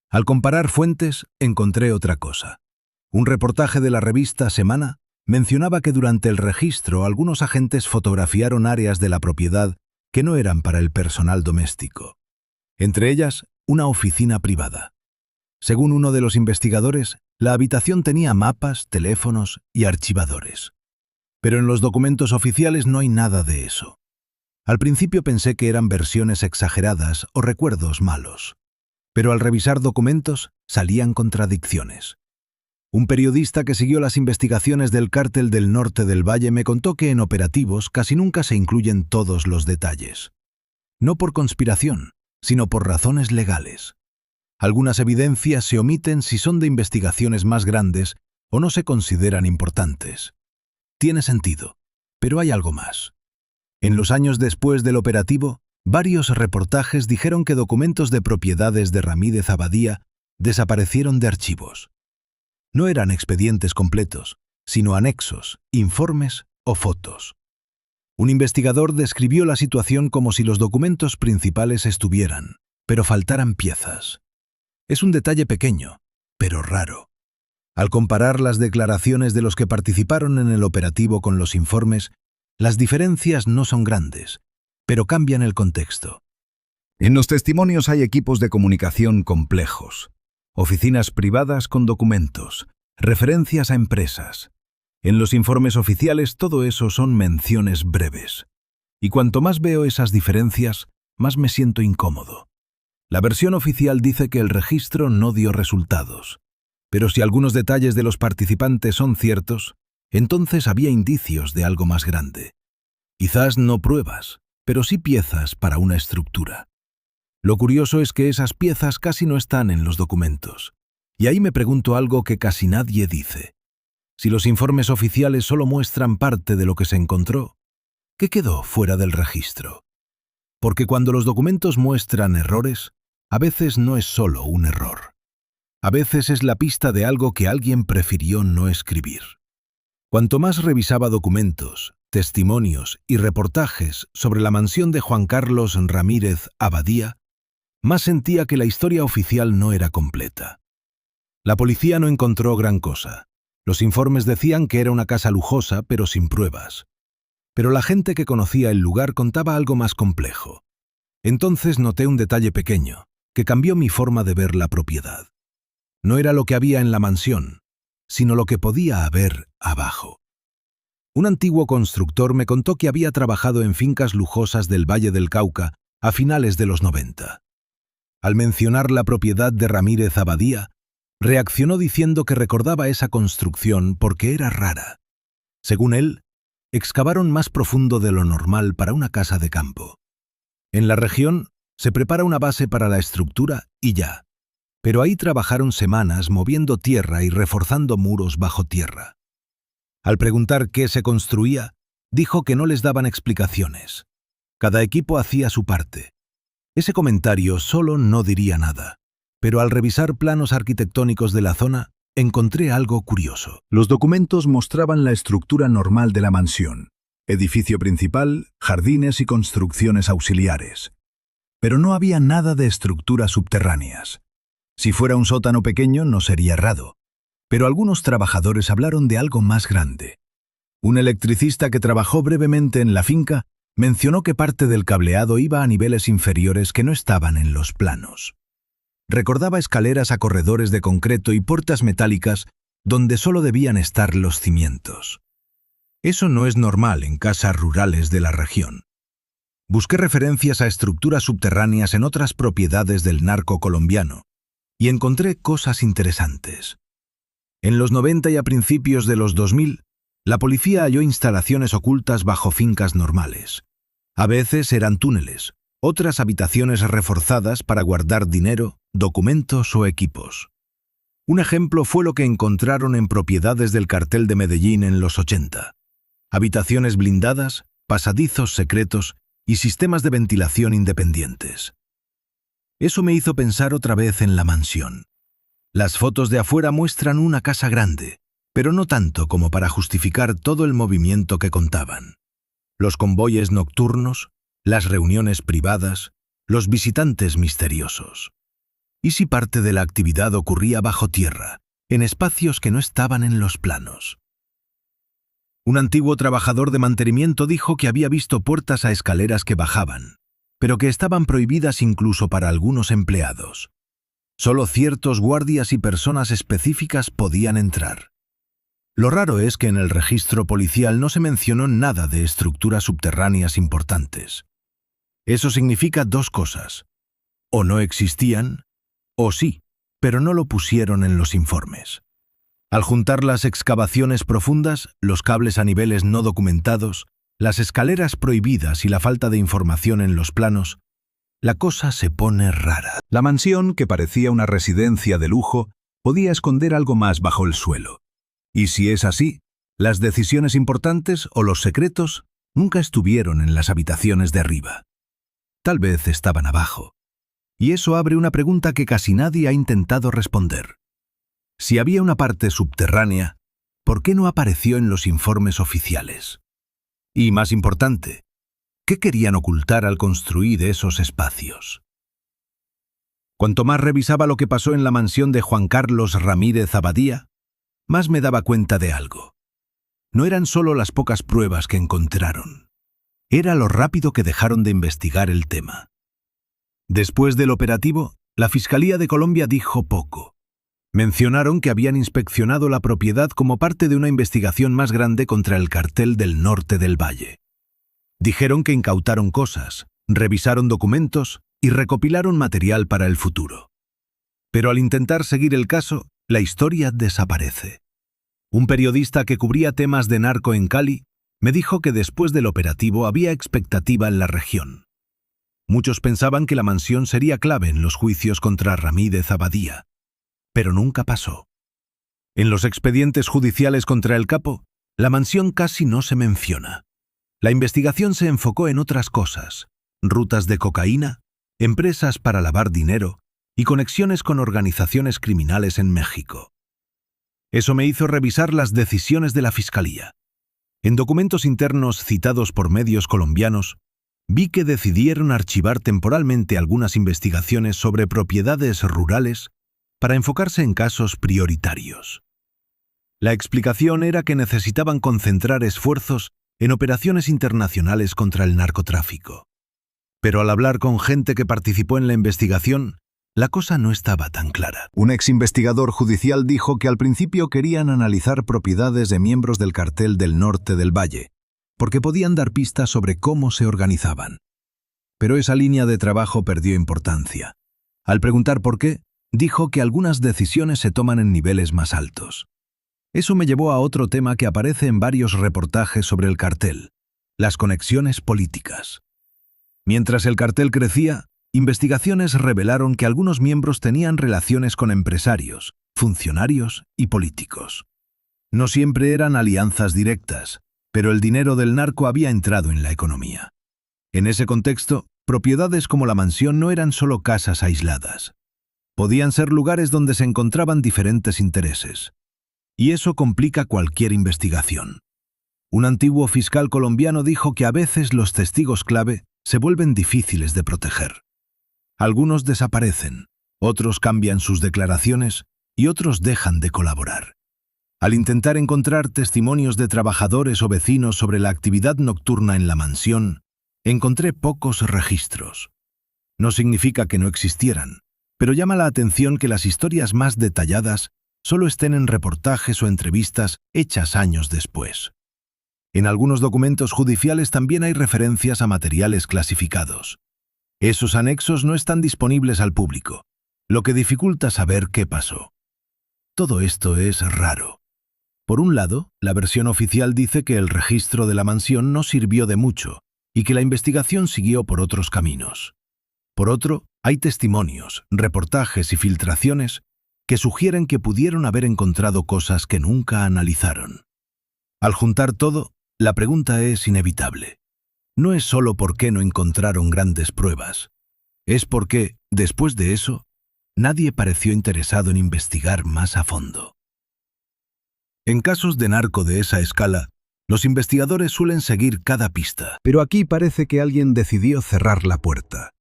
Al comparar fuentes, encontré otra cosa. Un reportaje de la revista Semana mencionaba que durante el registro algunos agentes fotografiaron áreas de la propiedad que no eran para el personal doméstico. Entre ellas, una oficina privada. Según uno de los investigadores, la habitación tenía mapas, teléfonos y archivadores. Pero en los documentos oficiales no hay nada de eso. Al principio pensé que eran versiones exageradas o recuerdos malos. Pero al revisar documentos, salían contradicciones. Un periodista que siguió las investigaciones del cártel del norte del valle me contó que en operativos casi nunca se incluyen todos los detalles. No por conspiración, sino por razones legales. Algunas evidencias se omiten si son de investigaciones más grandes o no se consideran importantes. Tiene sentido, pero hay algo más. En los años después del operativo, varios reportajes dijeron que documentos de propiedades de Ramírez Abadía desaparecieron de archivos. No eran expedientes completos, sino anexos, informes o fotos. Un investigador describió la situación como si los documentos principales estuvieran, pero faltaran piezas. Es un detalle pequeño, pero raro. Al comparar las declaraciones de los que participaron en el operativo con los informes, las diferencias no son grandes, pero cambian el contexto. En los testimonios hay equipos de comunicación complejos, oficinas privadas con documentos, referencias a empresas. En los informes oficiales todo eso son menciones breves. Y cuanto más veo esas diferencias, más me siento incómodo. La versión oficial dice que el registro no dio resultados. Pero si algunos detalles de los participantes son ciertos, entonces había indicios de algo más grande. Quizás no pruebas, pero sí piezas para una estructura. Lo curioso es que esas piezas casi no están en los documentos. Y ahí me pregunto algo que casi nadie dice. Si los informes oficiales solo muestran parte de lo que se encontró, ¿qué quedó fuera del registro? Porque cuando los documentos muestran errores, a veces no es solo un error. A veces es la pista de algo que alguien prefirió no escribir. Cuanto más revisaba documentos, testimonios y reportajes sobre la mansión de Juan Carlos Ramírez Abadía, más sentía que la historia oficial no era completa. La policía no encontró gran cosa. Los informes decían que era una casa lujosa, pero sin pruebas. Pero la gente que conocía el lugar contaba algo más complejo. Entonces noté un detalle pequeño, que cambió mi forma de ver la propiedad. No era lo que había en la mansión, sino lo que podía haber abajo. Un antiguo constructor me contó que había trabajado en fincas lujosas del Valle del Cauca a finales de los 90. Al mencionar la propiedad de Ramírez Abadía, reaccionó diciendo que recordaba esa construcción porque era rara. Según él, excavaron más profundo de lo normal para una casa de campo. En la región se prepara una base para la estructura y ya. Pero ahí trabajaron semanas moviendo tierra y reforzando muros bajo tierra. Al preguntar qué se construía, dijo que no les daban explicaciones. Cada equipo hacía su parte. Ese comentario solo no diría nada, pero al revisar planos arquitectónicos de la zona, encontré algo curioso. Los documentos mostraban la estructura normal de la mansión: edificio principal, jardines y construcciones auxiliares. Pero no había nada de estructuras subterráneas. Si fuera un sótano pequeño no sería raro, pero algunos trabajadores hablaron de algo más grande. Un electricista que trabajó brevemente en la finca mencionó que parte del cableado iba a niveles inferiores que no estaban en los planos. Recordaba escaleras a corredores de concreto y puertas metálicas donde solo debían estar los cimientos. Eso no es normal en casas rurales de la región. Busqué referencias a estructuras subterráneas en otras propiedades del narco colombiano y encontré cosas interesantes. En los 90 y a principios de los 2000, la policía halló instalaciones ocultas bajo fincas normales. A veces eran túneles, otras habitaciones reforzadas para guardar dinero, documentos o equipos. Un ejemplo fue lo que encontraron en propiedades del cartel de Medellín en los 80. Habitaciones blindadas, pasadizos secretos y sistemas de ventilación independientes. Eso me hizo pensar otra vez en la mansión. Las fotos de afuera muestran una casa grande, pero no tanto como para justificar todo el movimiento que contaban. Los convoyes nocturnos, las reuniones privadas, los visitantes misteriosos. ¿Y si parte de la actividad ocurría bajo tierra, en espacios que no estaban en los planos? Un antiguo trabajador de mantenimiento dijo que había visto puertas a escaleras que bajaban, pero que estaban prohibidas incluso para algunos empleados. Solo ciertos guardias y personas específicas podían entrar. Lo raro es que en el registro policial no se mencionó nada de estructuras subterráneas importantes. Eso significa dos cosas: o no existían, o sí, pero no lo pusieron en los informes. Al juntar las excavaciones profundas, los cables a niveles no documentados, las escaleras prohibidas y la falta de información en los planos, la cosa se pone rara. La mansión, que parecía una residencia de lujo, podía esconder algo más bajo el suelo. Y si es así, las decisiones importantes o los secretos nunca estuvieron en las habitaciones de arriba. Tal vez estaban abajo. Y eso abre una pregunta que casi nadie ha intentado responder. Si había una parte subterránea, ¿por qué no apareció en los informes oficiales? Y más importante, ¿qué querían ocultar al construir esos espacios? Cuanto más revisaba lo que pasó en la mansión de Juan Carlos Ramírez Abadía, más me daba cuenta de algo. No eran solo las pocas pruebas que encontraron. Era lo rápido que dejaron de investigar el tema. Después del operativo, la Fiscalía de Colombia dijo poco. Mencionaron que habían inspeccionado la propiedad como parte de una investigación más grande contra el cartel del norte del Valle. Dijeron que incautaron cosas, revisaron documentos y recopilaron material para el futuro. Pero al intentar seguir el caso, la historia desaparece. Un periodista que cubría temas de narco en Cali me dijo que después del operativo había expectativa en la región. Muchos pensaban que la mansión sería clave en los juicios contra Ramírez Abadía, pero nunca pasó. En los expedientes judiciales contra el capo, la mansión casi no se menciona. La investigación se enfocó en otras cosas: rutas de cocaína, empresas para lavar dinero y conexiones con organizaciones criminales en México. Eso me hizo revisar las decisiones de la Fiscalía. En documentos internos citados por medios colombianos, vi que decidieron archivar temporalmente algunas investigaciones sobre propiedades rurales para enfocarse en casos prioritarios. La explicación era que necesitaban concentrar esfuerzos en operaciones internacionales contra el narcotráfico. Pero al hablar con gente que participó en la investigación, la cosa no estaba tan clara. Un exinvestigador judicial dijo que al principio querían analizar propiedades de miembros del cartel del norte del Valle, porque podían dar pistas sobre cómo se organizaban. Pero esa línea de trabajo perdió importancia. Al preguntar por qué, dijo que algunas decisiones se toman en niveles más altos. Eso me llevó a otro tema que aparece en varios reportajes sobre el cartel: las conexiones políticas. Mientras el cartel crecía, investigaciones revelaron que algunos miembros tenían relaciones con empresarios, funcionarios y políticos. No siempre eran alianzas directas, pero el dinero del narco había entrado en la economía. En ese contexto, propiedades como la mansión no eran solo casas aisladas. Podían ser lugares donde se encontraban diferentes intereses. Y eso complica cualquier investigación. Un antiguo fiscal colombiano dijo que a veces los testigos clave se vuelven difíciles de proteger. Algunos desaparecen, otros cambian sus declaraciones y otros dejan de colaborar. Al intentar encontrar testimonios de trabajadores o vecinos sobre la actividad nocturna en la mansión, encontré pocos registros. No significa que no existieran, pero llama la atención que las historias más detalladas solo estén en reportajes o entrevistas hechas años después. En algunos documentos judiciales también hay referencias a materiales clasificados. Esos anexos no están disponibles al público, lo que dificulta saber qué pasó. Todo esto es raro. Por un lado, la versión oficial dice que el registro de la mansión no sirvió de mucho y que la investigación siguió por otros caminos. Por otro, hay testimonios, reportajes y filtraciones que sugieren que pudieron haber encontrado cosas que nunca analizaron. Al juntar todo, la pregunta es inevitable. No es solo por qué no encontraron grandes pruebas, es porque, después de eso, nadie pareció interesado en investigar más a fondo. En casos de narco de esa escala, los investigadores suelen seguir cada pista. Pero aquí parece que alguien decidió cerrar la puerta.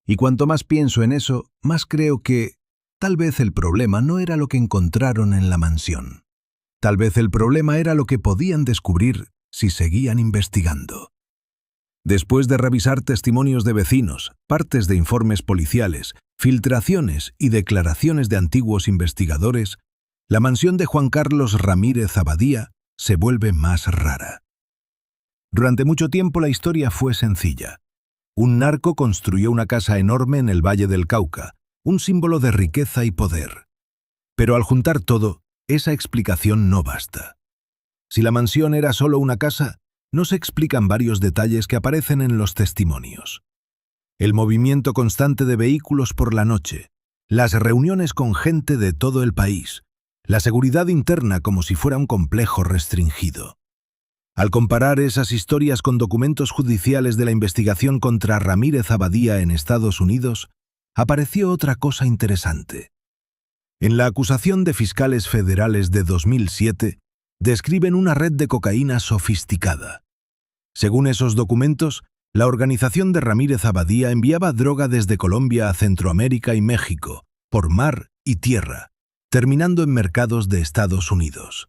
Y cuanto más pienso en eso, más creo que tal vez el problema no era lo que encontraron en la mansión. Tal vez el problema era lo que podían descubrir si seguían investigando. Después de revisar testimonios de vecinos, partes de informes policiales, filtraciones y declaraciones de antiguos investigadores, la mansión de Juan Carlos Ramírez Abadía se vuelve más rara. Durante mucho tiempo la historia fue sencilla. Un narco construyó una casa enorme en el Valle del Cauca, un símbolo de riqueza y poder. Pero al juntar todo, esa explicación no basta. Si la mansión era solo una casa, no se explican varios detalles que aparecen en los testimonios. El movimiento constante de vehículos por la noche, las reuniones con gente de todo el país, la seguridad interna como si fuera un complejo restringido. Al comparar esas historias con documentos judiciales de la investigación contra Ramírez Abadía en Estados Unidos, apareció otra cosa interesante. En la acusación de fiscales federales de 2007, describen una red de cocaína sofisticada. Según esos documentos, la organización de Ramírez Abadía enviaba droga desde Colombia a Centroamérica y México, por mar y tierra, terminando en mercados de Estados Unidos.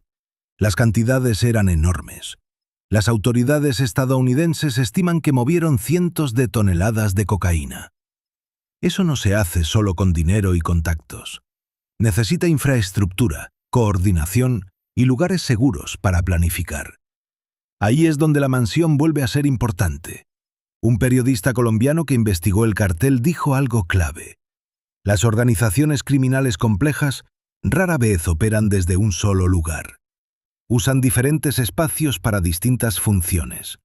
Las cantidades eran enormes. Las autoridades estadounidenses estiman que movieron cientos de toneladas de cocaína. Eso no se hace solo con dinero y contactos. Necesita infraestructura, coordinación y lugares seguros para planificar. Ahí es donde la mansión vuelve a ser importante. Un periodista colombiano que investigó el cartel dijo algo clave. Las organizaciones criminales complejas rara vez operan desde un solo lugar. Usan diferentes espacios para distintas funciones.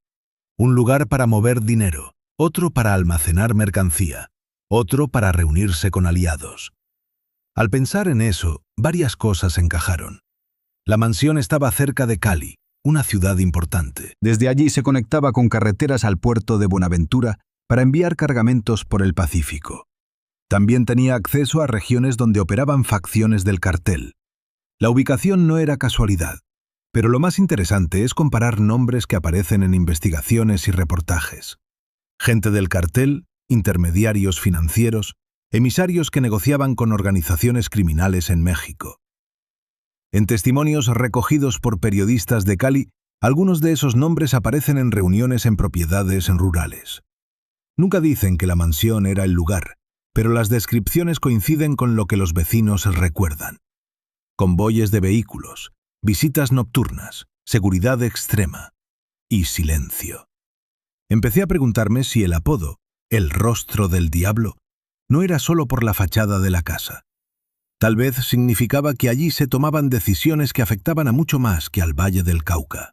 Un lugar para mover dinero, otro para almacenar mercancía, otro para reunirse con aliados. Al pensar en eso, varias cosas encajaron. La mansión estaba cerca de Cali, una ciudad importante. Desde allí se conectaba con carreteras al puerto de Buenaventura para enviar cargamentos por el Pacífico. También tenía acceso a regiones donde operaban facciones del cartel. La ubicación no era casualidad, pero lo más interesante es comparar nombres que aparecen en investigaciones y reportajes. Gente del cartel, intermediarios financieros, emisarios que negociaban con organizaciones criminales en México. En testimonios recogidos por periodistas de Cali, algunos de esos nombres aparecen en reuniones en propiedades rurales. Nunca dicen que la mansión era el lugar, pero las descripciones coinciden con lo que los vecinos recuerdan. Convoyes de vehículos, visitas nocturnas, seguridad extrema y silencio. Empecé a preguntarme si el apodo, el rostro del diablo, no era solo por la fachada de la casa. Tal vez significaba que allí se tomaban decisiones que afectaban a mucho más que al Valle del Cauca.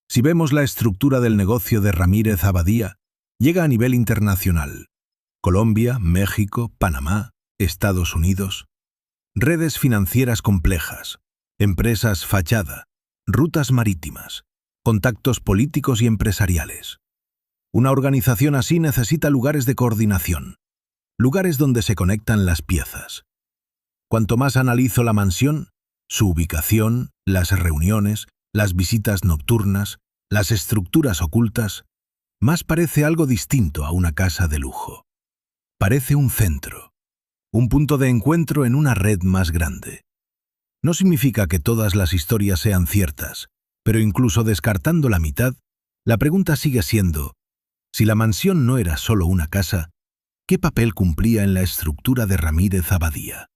Si vemos la estructura del negocio de Ramírez Abadía, llega a nivel internacional. Colombia, México, Panamá, Estados Unidos. Redes financieras complejas, empresas fachada, rutas marítimas, contactos políticos y empresariales. Una organización así necesita lugares de coordinación, lugares donde se conectan las piezas. Cuanto más analizo la mansión, su ubicación, las reuniones, las visitas nocturnas, las estructuras ocultas, más parece algo distinto a una casa de lujo. Parece un centro, un punto de encuentro en una red más grande. No significa que todas las historias sean ciertas, pero incluso descartando la mitad, la pregunta sigue siendo, si la mansión no era solo una casa, ¿qué papel cumplía en la estructura de Ramírez Abadía?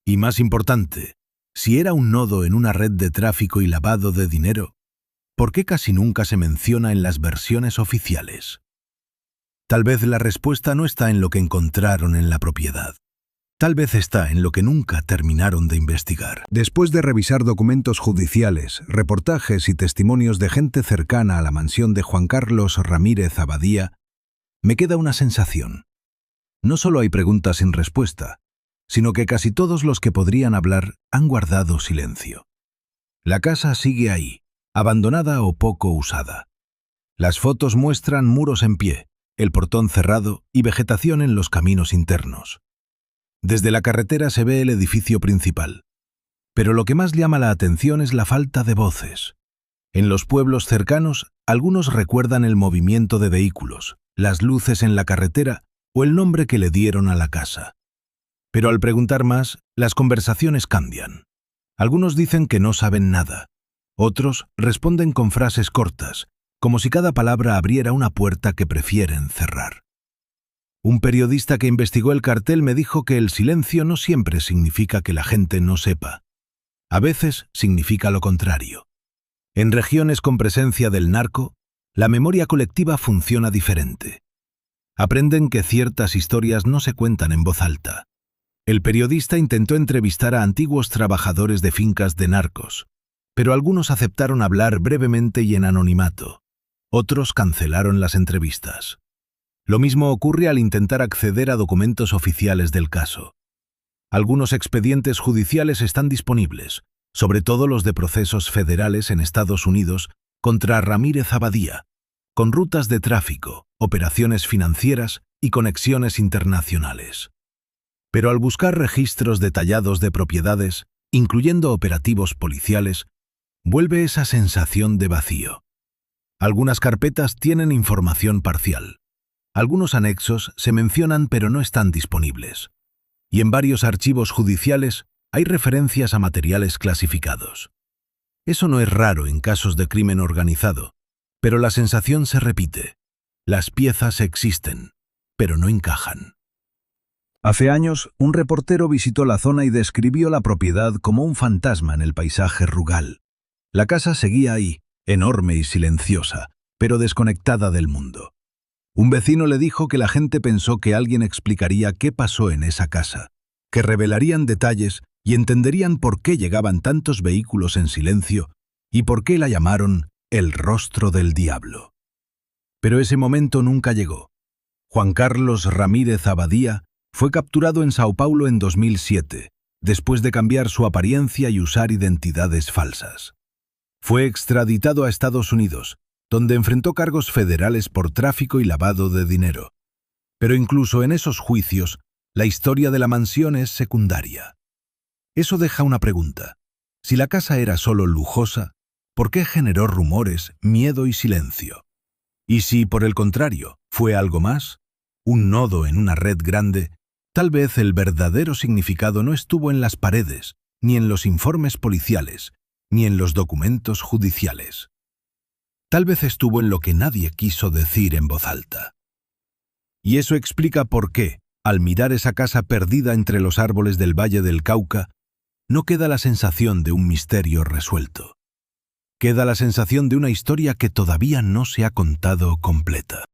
Y más importante, si era un nodo en una red de tráfico y lavado de dinero, ¿por qué casi nunca se menciona en las versiones oficiales? Tal vez la respuesta no está en lo que encontraron en la propiedad. Tal vez está en lo que nunca terminaron de investigar. Después de revisar documentos judiciales, reportajes y testimonios de gente cercana a la mansión de Juan Carlos Ramírez Abadía, me queda una sensación. No solo hay preguntas sin respuesta, sino que casi todos los que podrían hablar han guardado silencio. La casa sigue ahí, abandonada o poco usada. Las fotos muestran muros en pie, el portón cerrado y vegetación en los caminos internos. Desde la carretera se ve el edificio principal. Pero lo que más llama la atención es la falta de voces. En los pueblos cercanos, algunos recuerdan el movimiento de vehículos, las luces en la carretera o el nombre que le dieron a la casa. Pero al preguntar más, las conversaciones cambian. Algunos dicen que no saben nada. Otros responden con frases cortas, como si cada palabra abriera una puerta que prefieren cerrar. Un periodista que investigó el cartel me dijo que el silencio no siempre significa que la gente no sepa. A veces significa lo contrario. En regiones con presencia del narco, la memoria colectiva funciona diferente. Aprenden que ciertas historias no se cuentan en voz alta. El periodista intentó entrevistar a antiguos trabajadores de fincas de narcos, pero algunos aceptaron hablar brevemente y en anonimato. Otros cancelaron las entrevistas. Lo mismo ocurre al intentar acceder a documentos oficiales del caso. Algunos expedientes judiciales están disponibles, sobre todo los de procesos federales en Estados Unidos contra Ramírez Abadía, con rutas de tráfico, operaciones financieras y conexiones internacionales. Pero al buscar registros detallados de propiedades, incluyendo operativos policiales, vuelve esa sensación de vacío. Algunas carpetas tienen información parcial. Algunos anexos se mencionan pero no están disponibles. Y en varios archivos judiciales hay referencias a materiales clasificados. Eso no es raro en casos de crimen organizado, pero la sensación se repite. Las piezas existen, pero no encajan. Hace años, un reportero visitó la zona y describió la propiedad como un fantasma en el paisaje rural. La casa seguía ahí, enorme y silenciosa, pero desconectada del mundo. Un vecino le dijo que la gente pensó que alguien explicaría qué pasó en esa casa, que revelarían detalles y entenderían por qué llegaban tantos vehículos en silencio y por qué la llamaron el rostro del diablo. Pero ese momento nunca llegó. Juan Carlos Ramírez Abadía fue capturado en Sao Paulo en 2007, después de cambiar su apariencia y usar identidades falsas. Fue extraditado a Estados Unidos, donde enfrentó cargos federales por tráfico y lavado de dinero. Pero incluso en esos juicios, la historia de la mansión es secundaria. Eso deja una pregunta. Si la casa era solo lujosa, ¿por qué generó rumores, miedo y silencio? Y si, por el contrario, fue algo más, un nodo en una red grande, tal vez el verdadero significado no estuvo en las paredes, ni en los informes policiales, ni en los documentos judiciales. Tal vez estuvo en lo que nadie quiso decir en voz alta. Y eso explica por qué, al mirar esa casa perdida entre los árboles del Valle del Cauca, no queda la sensación de un misterio resuelto. Queda la sensación de una historia que todavía no se ha contado completa.